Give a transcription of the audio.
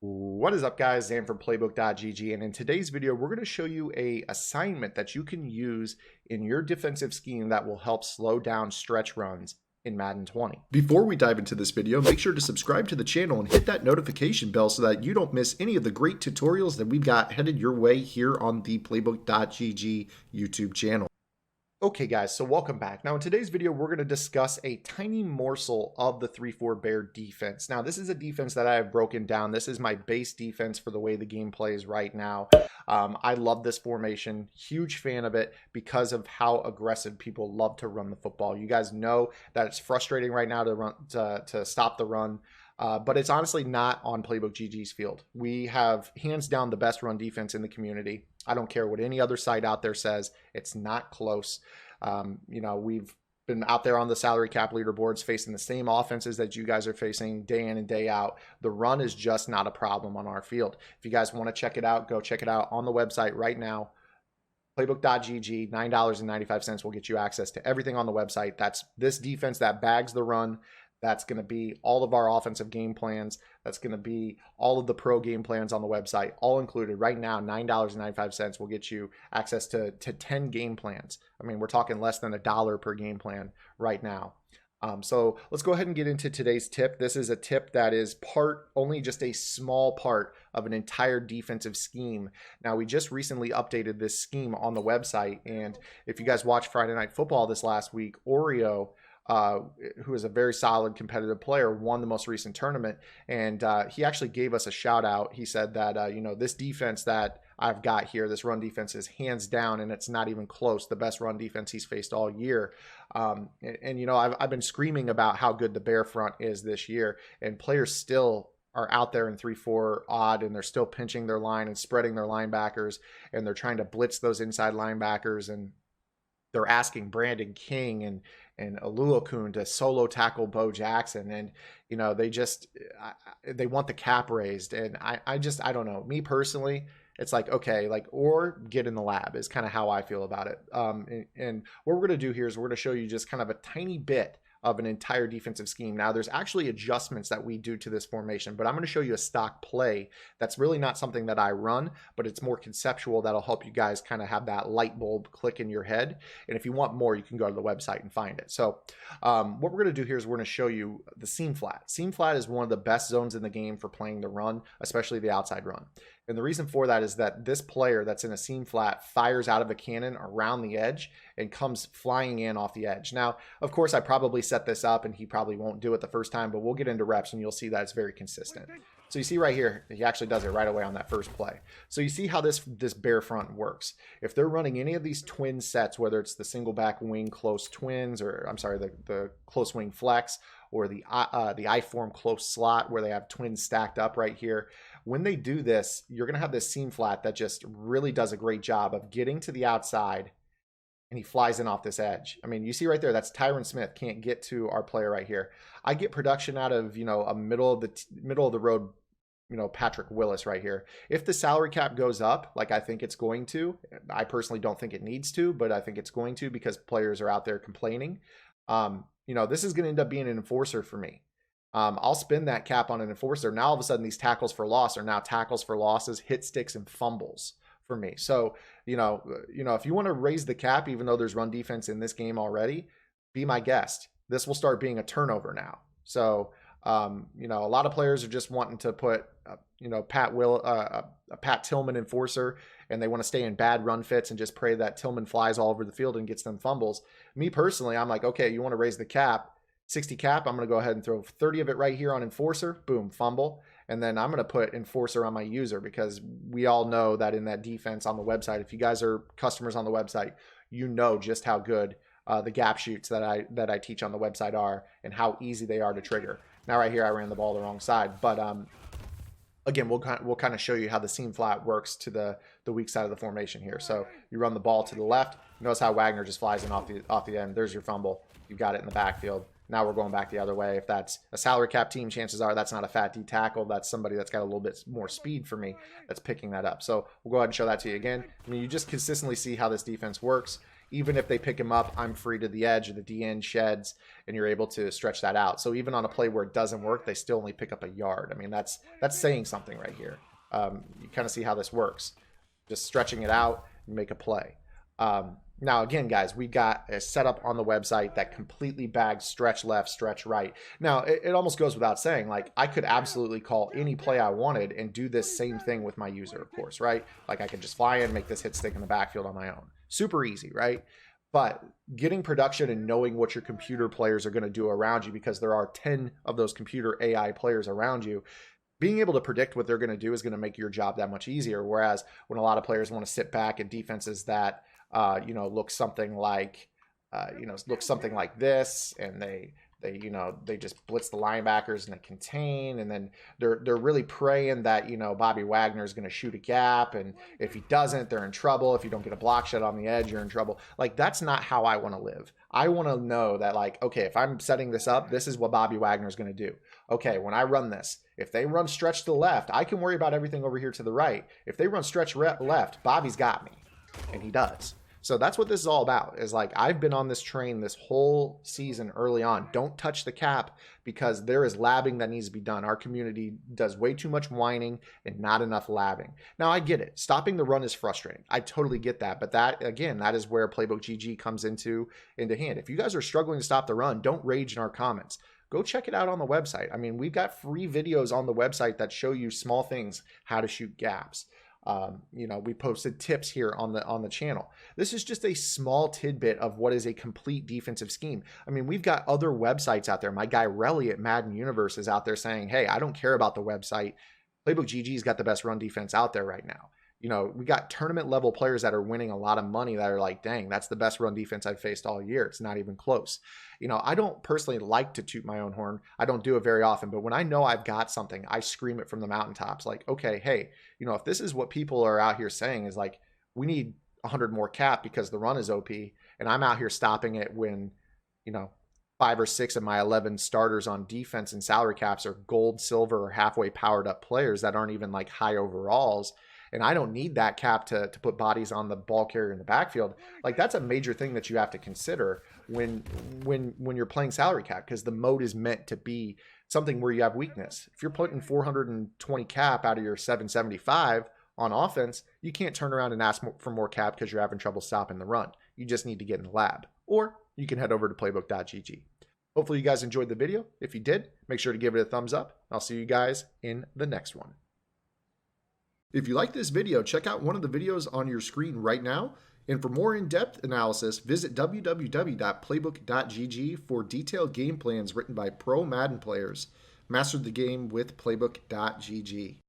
What is up, guys? Zan from playbook.gg, and in today's video we're going to show you a assignment that you can use in your defensive scheme that will help slow down stretch runs in Madden 20. Before we dive into this video, make sure to subscribe to the channel and hit that notification bell so that you don't miss any of the great tutorials that we've got headed your way here on the playbook.gg YouTube channel. Okay guys, so welcome back. Now in today's video, we're going to discuss a tiny morsel of the 3-4 Bear defense. Now this is a defense that I have broken down. This is my base defense for the way the game plays right now. I love this formation, huge fan of it because of how aggressive people love to run the football. You guys know that it's frustrating right now to stop the run. But it's honestly not on Playbook GG's field. We have hands down the best run defense in the community. I don't care what any other site out there says. It's not close. We've been out there on the salary cap leaderboards facing the same offenses that you guys are facing day in and day out. The run is just not a problem on our field. If you guys want to check it out, go check it out on the website right now. Playbook.gg, $9.95 will get you access to everything on the website. That's this defense that bags the run. That's going to be all of our offensive game plans. That's going to be all of the pro game plans on the website, all included. Right now, $9.95 will get you access to 10 game plans. I mean, we're talking less than $1 per game plan right now. So let's go ahead and get into today's tip. This is a tip that is only just a small part of an entire defensive scheme. Now, we just recently updated this scheme on the website. And if you guys watched Friday Night Football this last week, Oreo, who is a very solid competitive player, won the most recent tournament, and he actually gave us a shout out. He said that this defense that I've got here, this run defense, is hands down, and it's not even close, the best run defense he's faced all year. I've been screaming about how good the Bear front is this year, and players still are out there in 3-4 odd, and they're still pinching their line and spreading their linebackers, and they're trying to blitz those inside linebackers, and they're asking Brandon King and Oluokun to solo tackle Bo Jackson. And, they want the cap raised. And I don't know. Me personally, it's like, okay, or get in the lab is kind of how I feel about it. And what we're going to do here is we're going to show you just kind of a tiny bit of an entire defensive scheme. Now, there's actually adjustments that we do to this formation, but I'm going to show you a stock play that's really not something that I run, but it's more conceptual that'll help you guys kind of have that light bulb click in your head. And if you want more, you can go to the website and find it. So what we're going to do here is we're going to show you the seam flat. Seam flat is one of the best zones in the game for playing the run, especially the outside run. And the reason for that is that this player that's in a seam flat fires out of a cannon around the edge and comes flying in off the edge. Now, of course, I probably set this up and he probably won't do it the first time, but we'll get into reps and you'll see that it's very consistent. So you see right here, he actually does it right away on that first play. So you see how this Bear front works. If they're running any of these twin sets, whether it's the single back wing close twins, or I'm sorry, the close wing flex, or the I-form close slot where they have twins stacked up right here, when they do this, you're going to have this seam flat that just really does a great job of getting to the outside, and he flies in off this edge. I mean, you see right there, that's Tyron Smith can't get to our player right here. I get production out of, a middle of the road, Patrick Willis right here. If the salary cap goes up, like I think it's going to, I personally don't think it needs to, but I think it's going to because players are out there complaining. This is going to end up being an enforcer for me. I'll spin that cap on an enforcer. Now all of a sudden these tackles for loss are now tackles for losses, hit sticks, and fumbles for me. So, if you want to raise the cap, even though there's run defense in this game already, be my guest. This will start being a turnover now. So, a lot of players are just wanting to put, a Pat Tillman enforcer, and they want to stay in bad run fits and just pray that Tillman flies all over the field and gets them fumbles. Me personally, I'm like, okay, you want to raise the cap, 60 cap, I'm going to go ahead and throw 30 of it right here on enforcer, boom, fumble. And then I'm going to put enforcer on my user because we all know that in that defense on the website, if you guys are customers on the website, you know just how good the gap shoots that I teach on the website are and how easy they are to trigger. Now right here, I ran the ball the wrong side, but again, we'll kind of show you how the seam flat works to the weak side of the formation here. So you run the ball to the left. Notice how Wagner just flies in off the end. There's your fumble. You got it in the backfield. Now we're going back the other way. If that's a salary cap team, chances are that's not a fat D tackle. That's somebody that's got a little bit more speed for me that's picking that up. So we'll go ahead and show that to you again. I mean, you just consistently see how this defense works. even if they pick him up, I'm free to the edge, or the DN sheds, and you're able to stretch that out. So even on a play where it doesn't work, they still only pick up a yard. I mean, that's saying something right here. You kind of see how this works. Just stretching it out and make a play. Now, again, guys, we got a setup on the website that completely bags stretch left, stretch right. Now, it almost goes without saying, like, I could absolutely call any play I wanted and do this same thing with my user, of course, right? Like, I could just fly in, make this hit stick in the backfield on my own. Super easy, right? But getting production and knowing what your computer players are going to do around you, because there are 10 of those computer AI players around you, being able to predict what they're going to do is going to make your job that much easier. Whereas when a lot of players want to sit back in defenses that look something like this, and they just blitz the linebackers and they contain, and then they're really praying that Bobby Wagner is going to shoot a gap, and if he doesn't, they're in trouble. If you don't get a block shot on the edge, you're in trouble. Like, that's not how I want to live. I want to know that, like, okay, if I'm setting this up, this is what Bobby Wagner is going to do. Okay, when I run this, if they run stretch to the left, I can worry about everything over here to the right. If they run stretch left, Bobby's got me, and he does. So that's what this is all about, is like, I've been on this train this whole season early on. Don't touch the cap, because there is labbing that needs to be done. Our community does way too much whining and not enough labbing. Now, I get it. Stopping the run is frustrating. I totally get that. But that, again, that is where Playbook GG comes into hand. If you guys are struggling to stop the run, don't rage in our comments. Go check it out on the website. I mean, we've got free videos on the website that show you small things, how to shoot gaps. We posted tips here on the channel. This is just a small tidbit of what is a complete defensive scheme. I mean, we've got other websites out there. My guy Relly at Madden Universe is out there saying, hey, I don't care about the website. Playbook GG's got the best run defense out there right now. We got tournament level players that are winning a lot of money that are like, dang, that's the best run defense I've faced all year. It's not even close. I don't personally like to toot my own horn. I don't do it very often, but when I know I've got something, I scream it from the mountaintops. Like, okay, hey, if this is what people are out here saying, is like, we need 100 more cap because the run is OP, and I'm out here stopping it when, 5 or 6 of my 11 starters on defense and salary caps are gold, silver, or halfway powered up players that aren't even like high overalls. And I don't need that cap to put bodies on the ball carrier in the backfield. Like, that's a major thing that you have to consider when you're playing salary cap, because the mode is meant to be something where you have weakness. If you're putting 420 cap out of your 775 on offense, you can't turn around and ask for more cap because you're having trouble stopping the run. You just need to get in the lab, or you can head over to playbook.gg. Hopefully you guys enjoyed the video. If you did, make sure to give it a thumbs up. I'll see you guys in the next one. If you like this video, check out one of the videos on your screen right now. And for more in-depth analysis, visit www.playbook.gg for detailed game plans written by pro Madden players. Master the game with playbook.gg.